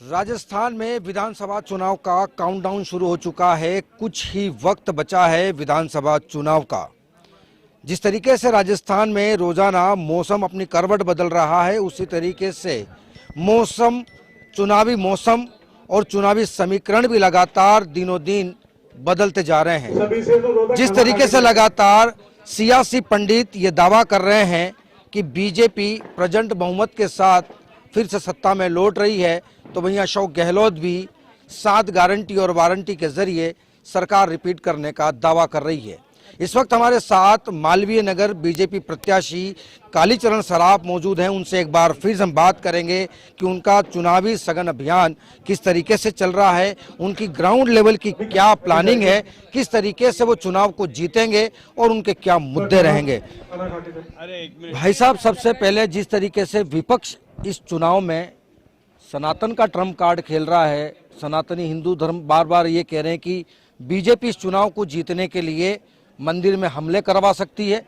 राजस्थान में विधानसभा चुनाव का काउंटडाउन शुरू हो चुका है। कुछ ही वक्त बचा है विधानसभा चुनाव का। जिस तरीके से राजस्थान में रोजाना मौसम अपनी करवट बदल रहा है, उसी तरीके से चुनावी मौसम और चुनावी समीकरण भी लगातार दिनों दिन बदलते जा रहे हैं। जिस तरीके से लगातार सियासी पंडित ये दावा कर रहे हैं कि बीजेपी प्रचंड बहुमत के साथ फिर से सत्ता में लौट रही है, तो वहीं अशोक गहलोत भी 7 गारंटी और वारंटी के जरिए सरकार रिपीट करने का दावा कर रही है। इस वक्त हमारे साथ मालवीय नगर बीजेपी प्रत्याशी कालीचरण सराफ मौजूद हैं। उनसे एक बार फिर हम बात करेंगे कि उनका चुनावी सघन अभियान किस तरीके से चल रहा है, उनकी ग्राउंड लेवल की क्या प्लानिंग है, किस तरीके से वो चुनाव को जीतेंगे और उनके क्या मुद्दे रहेंगे। भाई साहब, सबसे पहले जिस तरीके से विपक्ष इस चुनाव में सनातन का ट्रम्प कार्ड खेल रहा है, सनातनी हिंदू धर्म बार बार ये कह रहे हैं कि बीजेपी इस चुनाव को जीतने के लिए मंदिर में हमले करवा सकती है,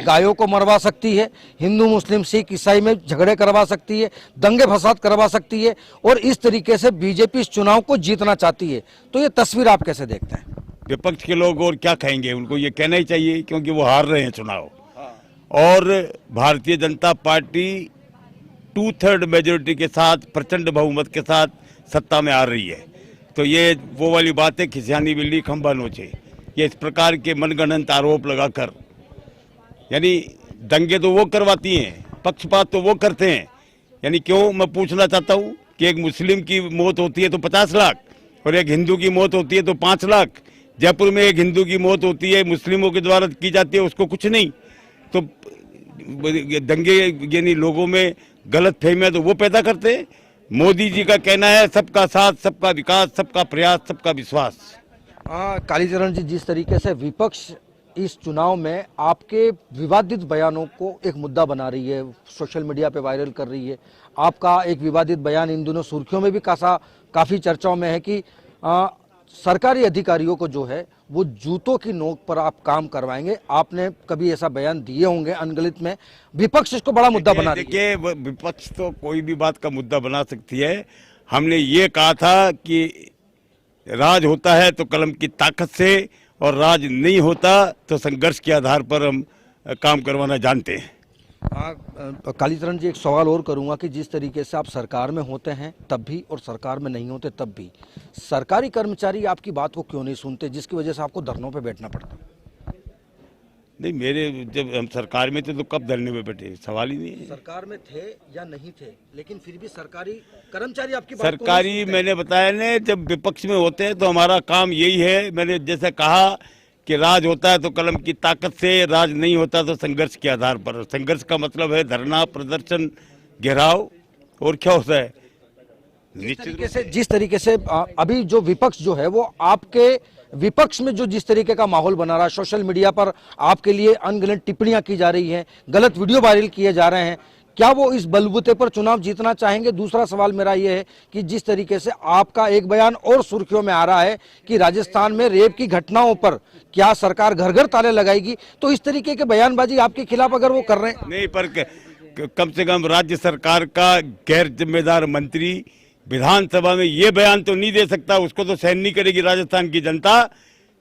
गायों को मरवा सकती है, हिंदू मुस्लिम सिख ईसाई में झगड़े करवा सकती है, दंगे फसाद करवा सकती है और इस तरीके से बीजेपी इस चुनाव को जीतना चाहती है। तो ये तस्वीर आप कैसे देखते हैं? विपक्ष के लोग और क्या कहेंगे, उनको ये कहना ही चाहिए क्योंकि वो हार रहे हैं चुनाव। और भारतीय जनता पार्टी 2/3 मेजोरिटी के साथ, प्रचंड बहुमत के साथ सत्ता में आ रही है। तो ये वो वाली बात है, खिसियानी बिल्ली खंभा नोचे। ये इस प्रकार के मनगढ़ंत आरोप लगाकर, यानी दंगे तो वो करवाती हैं, पक्षपात तो वो करते हैं। यानी क्यों, मैं पूछना चाहता हूँ कि एक मुस्लिम की मौत होती है तो 50 लाख और एक हिंदू की मौत होती है तो 5 लाख। जयपुर में एक हिंदू की मौत होती है, मुस्लिमों के द्वारा की जाती है, उसको कुछ नहीं। तो दंगे यानी लोगों में गलत फहमियां तो वो पैदा करते हैं। मोदी जी का कहना है सबका साथ, सबका विकास, सबका प्रयास, सबका विश्वास। कालीचरण जी, जिस तरीके से विपक्ष इस चुनाव में आपके विवादित बयानों को एक मुद्दा बना रही है, सोशल मीडिया पे वायरल कर रही है। आपका एक विवादित बयान इन दिनों सुर्खियों में भी काफी चर्चाओं में है कि सरकारी अधिकारियों को जो है वो जूतों की नोक पर आप काम करवाएंगे। आपने कभी ऐसा बयान दिए होंगे अनगलित में, विपक्ष इसको बड़ा मुद्दा बना रही है। देखिए, विपक्ष तो कोई भी बात का मुद्दा बना सकती है। हमने ये कहा था कि राज होता है तो कलम की ताकत से, और राज नहीं होता तो संघर्ष के आधार पर हम काम करवाना जानते हैं। कालीचरण जी, एक सवाल और करूंगा कि जिस तरीके से आप सरकार में होते हैं तब भी और सरकार में नहीं होते तब भी, सरकारी कर्मचारी आपकी बात को क्यों नहीं सुनते, जिसकी वजह से आपको धरनों पे बैठना पड़ता? नहीं, मेरे जब हम सरकार में थे तो कब धरने में बैठे, सवाल ही नहीं है। सरकार में थे या नहीं थे, लेकिन फिर भी सरकारी कर्मचारी आपकी बात सरकारी, मैंने बताया ने, जब विपक्ष में होते हैं तो हमारा काम यही है। मैंने जैसे कहा कि राज होता है तो कलम की ताकत से, राज नहीं होता तो संघर्ष के आधार पर। संघर्ष का मतलब है धरना, प्रदर्शन, घेराव, और क्या होता है। जिस तरीके से अभी जो विपक्ष जो है वो आपके विपक्ष में जो जिस तरीके का माहौल बना रहा है, सोशल मीडिया पर आपके लिए अनगिनत टिप्पणियां की जा रही हैं, गलत वीडियो वायरल किए जा रहे हैं, क्या वो इस बलबूते पर चुनाव जीतना चाहेंगे? दूसरा सवाल मेरा ये है कि जिस तरीके से आपका एक बयान और सुर्खियों में आ रहा है कि राजस्थान में रेप की घटनाओं पर क्या सरकार घर घर ताले लगाएगी, तो इस तरीके के बयानबाजी आपके खिलाफ अगर वो कर रहे हैं। नहीं, पर कम से कम राज्य सरकार का गैर जिम्मेदार मंत्री विधानसभा में ये बयान तो नहीं दे सकता। उसको तो सहन नहीं करेगी राजस्थान की जनता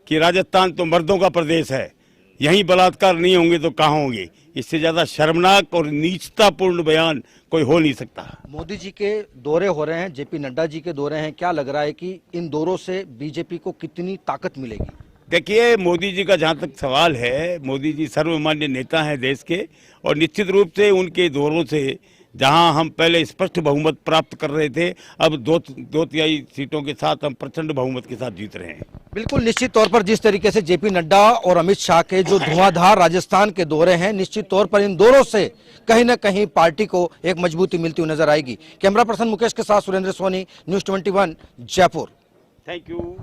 कि राजस्थान तो मर्दों का प्रदेश है, यहीं बलात्कार नहीं होंगे तो कहाँ होंगे। इससे ज्यादा शर्मनाक और नीचतापूर्ण बयान कोई हो नहीं सकता। मोदी जी के दौरे हो रहे हैं, जेपी नड्डा जी के दौरे हैं, क्या लग रहा है कि इन दौरों से बीजेपी को कितनी ताकत मिलेगी? देखिए, मोदी जी का जहाँ तक सवाल है, मोदी जी सर्वमान्य नेता हैं देश के, और निश्चित रूप से उनके दौरों से जहां हम पहले स्पष्ट बहुमत प्राप्त कर रहे थे, अब दो तिहाई सीटों के साथ हम प्रचंड बहुमत के साथ जीत रहे हैं। बिल्कुल, निश्चित तौर पर जिस तरीके से जेपी नड्डा और अमित शाह के जो धुआंधार राजस्थान के दौरे हैं, निश्चित तौर पर इन दौरों से कहीं न कहीं पार्टी को एक मजबूती मिलती हुई नजर आएगी। कैमरा पर्सन मुकेश के साथ Surendra Soni, news 21, Jaipur. Thank you.